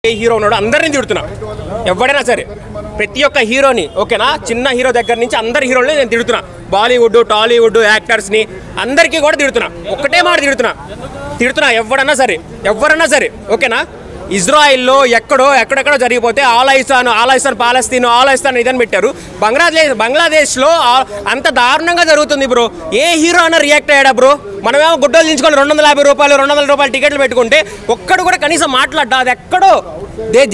ఏ hero ఉన్నాడు అందరిని తిడుతున్నా, ఎవడైనా సరే ప్రతి ఒక్క హీరోని, ఓకేనా, చిన్న హీరో దగ్గర నుంచి అందరి హీరోని నేను తిడుతున్నా. బాలీవుడ్, టాలీవుడ్ యాక్టర్స్ని అందరికీ కూడా తిడుతున్నా. ఒక్కటే మాట తిడుతున్నా ఎవరన్నా సరే, ఓకేనా. ఇజ్రాయిల్లో ఎక్కడెక్కడో జరిగిపోతే ఆల్ ఐసాన్ పాలస్తీన్ ఇదని పెట్టారు. బంగ్లాదేశ్లో అంత దారుణంగా జరుగుతుంది బ్రో. ఏ హీరో అన్న రియాక్ట్ అయ్యాడా బ్రో? మనమేమో గుడ్డలు దించుకొని 250 రూపాయలు 200 రూపాయలు టికెట్లు పెట్టుకుంటే ఒక్కడు కూడా కనీసం మాట్లాడ్డా? అది ఎక్కడో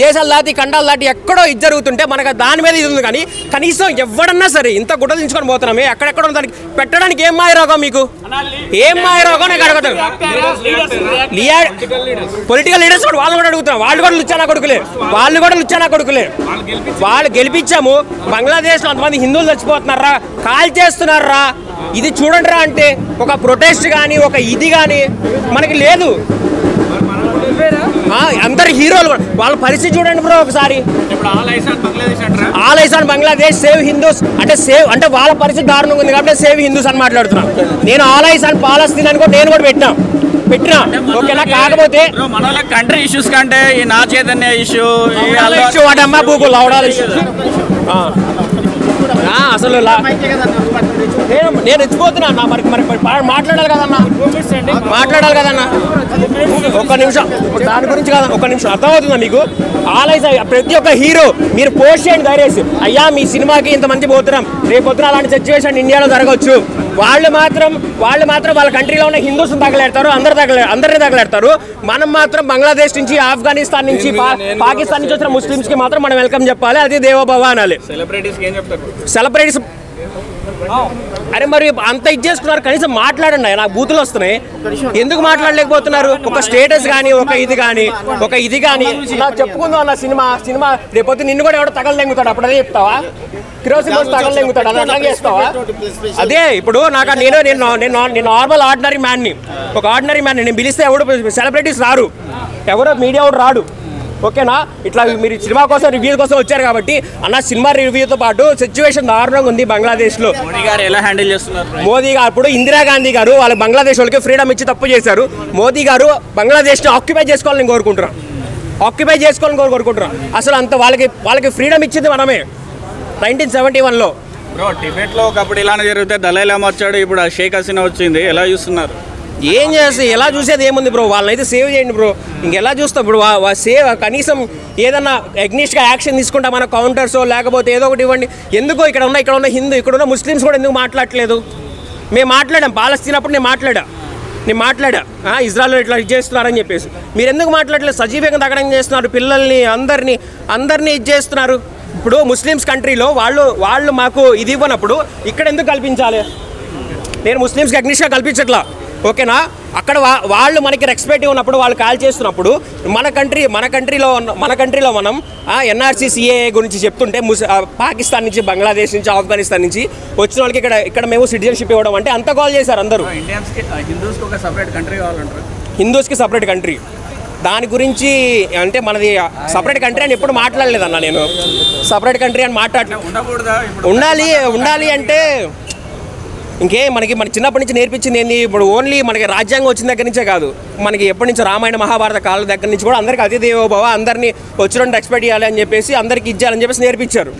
దేశాలు దాటి ఖండాలు దాటి ఎక్కడో ఇది జరుగుతుంటే మనకు దాని మీద ఇది ఉంది. కానీ కనీసం ఎవడన్నా సరే ఇంత గుడ్డలు దించుకొని పోతున్నామే, ఎక్కడెక్కడ దానికి పెట్టడానికి ఏం మాయరోగం మీకు? ఏం మాయరోగం నాకు అడుగుతాను. పొలిటికల్ లీడర్స్ కూడా వాళ్ళు కూడా అడుగుతున్నారు. వాళ్ళు కూడా లుచ్చానా కొడుకులే. వాళ్ళు గెలిపించాము. బంగ్లాదేశ్లో అంతమంది హిందువులు చచ్చిపోతున్నారా, కాల్ చేస్తున్నారా, ఇది చూడండి రా అంటే ఒక ప్రొటెస్ట్ కానీ ఒక ఇది కానీ మనకి లేదు. అందరు హీరోలు వాళ్ళ పరిస్థితి చూడండి బ్రో ఒకసారి. ఆల్ ఐసాన్ బంగ్లాదేశ్, సేవ్ హిందూస్ అంటే వాళ్ళ పరిస్థితి దారుణంగా ఉంది కాబట్టి సేవ్ హిందూస్ అని మాట్లాడుతున్నా. నేను ఆల్ ఐసాన్ పాలస్తీన్ అని కూడా నేను కూడా పెట్టినా ఓకేనా. కాకపోతే మన కంట్రీ ఇష్యూస్ కంటే ఈ నా చైతన్య ఇష్యూ వాటమ్మా బూకులు అవడాలి అసలు నేను ఎత్తిపోతున్నా. మరి మాట్లాడాలి కదన్నా. ఒక్క నిమిషం దాని గురించి కాదు, ఒక్క నిమిషం అర్థమవుతుందా మీకు? ప్రతి ఒక్క హీరో మీరు పోస్ట్ చేయండి దయచేసి, అయ్యా మీ సినిమాకి ఇంతమంది పోతున్నాం, రేపొద్దున అలాంటి సిచ్యువేషన్ ఇండియాలో జరగవచ్చు. వాళ్ళు మాత్రం వాళ్ళ కంట్రీలో ఉన్న హిందూస్ని తగలేడతారు, అందరినీ తగలేడతారు. మనం మాత్రం బంగ్లాదేశ్ నుంచి, ఆఫ్ఘనిస్తాన్ నుంచి, పాకిస్తాన్ నుంచి వచ్చిన ముస్లిమ్స్కి మాత్రం మనం వెల్కమ్ చెప్పాలి. అది దేవోభవ అనాలి. సెలబ్రిటీస్ అరే మరి అంత ఇది చేసుకున్నారు, కనీసం మాట్లాడండి. నాకు బూతులు వస్తున్నాయి, ఎందుకు మాట్లాడలేకపోతున్నారు? ఒక స్టేటస్ కానీ ఒక ఇది కానీ నాకు చెప్పుకుందాం అన్న. సినిమా రేపొద్దు నిన్ను కూడా ఎవడో తగలెంగుతాడు, అప్పుడు అదే చెప్తావా? కిరోసిన్ బస్ తగలెంగుతాడు, అది అట్లాగే చేస్తావా? అదే ఇప్పుడు నాకు నేను నార్మల్ ఆర్డినరీ మ్యాన్ని నేను పిలిస్తే ఎవడు సెలబ్రిటీస్ రారు, ఎవరో మీడియా వాడు రాడు, ఓకేనా. ఇట్లా మీరు సినిమా కోసం రివ్యూ కోసం వచ్చారు కాబట్టి అన్న, సినిమా రివ్యూతో పాటు సిచ్యువేషన్ దారుణంగా ఉంది బంగ్లాదేశ్లో. మోదీ గారు ఎలా హ్యాండిల్ చేస్తున్నారు? మోదీ గారు ఇప్పుడు ఇందిరాగాంధీ గారు వాళ్ళ బంగ్లాదేశ్ వాళ్ళకి ఫ్రీడమ్ ఇచ్చి తప్పు చేశారు. మోదీ గారు బంగ్లాదేశ్ని ఆక్యుపై చేసుకోవాలని కోరుకుంటున్నాం. అసలు అంత వాళ్ళకి ఫ్రీడమ్ ఇచ్చింది మనమే 1971లో. బ్రో టిబెట్లో ఒకప్పుడు ఇలానే జరిగితే దలై లామా వచ్చాడు, ఇప్పుడు షేక్ హసీనా వచ్చింది, ఎలా చూస్తున్నారు? ఏం చేసి ఎలా చూసేది ఏముంది బ్రో? వాళ్ళనైతే సేవ్ చేయండి బ్రో. ఇంకెలా చూస్తాం ఇప్పుడు? సేవ్ కనీసం ఏదన్నా ఎగ్నిస్ట్గా యాక్షన్ తీసుకుంటా, మన కౌంటర్సో లేకపోతే ఏదో ఒకటి ఇవ్వండి. ఎందుకో ఇక్కడ ఉన్న హిందూ, ఇక్కడ ఉన్న ముస్లిమ్స్ కూడా ఎందుకు మాట్లాడట్లేదు? మేము మాట్లాడాం పాలస్తీన్ అప్పుడు, నేను మాట్లాడా ఇజ్రాయెల్ ఇట్లా ఇది చేస్తున్నారని చెప్పేసి. మీరు ఎందుకు మాట్లాడలేదు? సజీవంగా తగ్గడం చేస్తున్నారు, పిల్లల్ని అందరినీ ఇది చేస్తున్నారు. ఇప్పుడు ముస్లిమ్స్ కంట్రీలో వాళ్ళు మాకు ఇది ఇవ్వనప్పుడు ఇక్కడ ఎందుకు కల్పించాలి? నేను ముస్లిమ్స్కి అగ్నిస్ట్గా కల్పించట్లా, ఓకేనా. అక్కడ వాళ్ళు మనకి రెస్పెక్ట్ ఉన్నప్పుడు, వాళ్ళు కాల్ చేస్తున్నప్పుడు మన కంట్రీలో మనం ఎన్ఆర్సీ సిఏఏ గురించి చెప్తుంటే పాకిస్తాన్ నుంచి, బంగ్లాదేశ్ నుంచి, ఆఫ్ఘనిస్తాన్ నుంచి వచ్చిన వాళ్ళకి ఇక్కడ మేము సిటిజన్షిప్ ఇవ్వడం అంటే అంత కాల్ చేశారు అందరూ. హిందూస్కి సపరేట్ కంట్రీ దాని గురించి అంటే మనది సపరేట్ కంట్రీ అని ఎప్పుడు మాట్లాడలేదన్న. నేను సపరేట్ కంట్రీ అని ఉండాలి అంటే మన చిన్నప్పటి నుంచి నేర్పించింది ఏంది? ఇప్పుడు ఓన్లీ మనకి రాజ్యాంగం వచ్చిన దగ్గర నుంచే కాదు, మనకి ఎప్పటి నుంచి రామాయణ మహాభారత కాలం దగ్గర నుంచి కూడా అందరికి అతిథి దేవో భవ, అందరినీ వచ్చిన రెస్పెక్ట్ చేయాలి అని చెప్పేసి, అందరికి ఇచ్చేయాలని చెప్పేసి నేర్పించారు.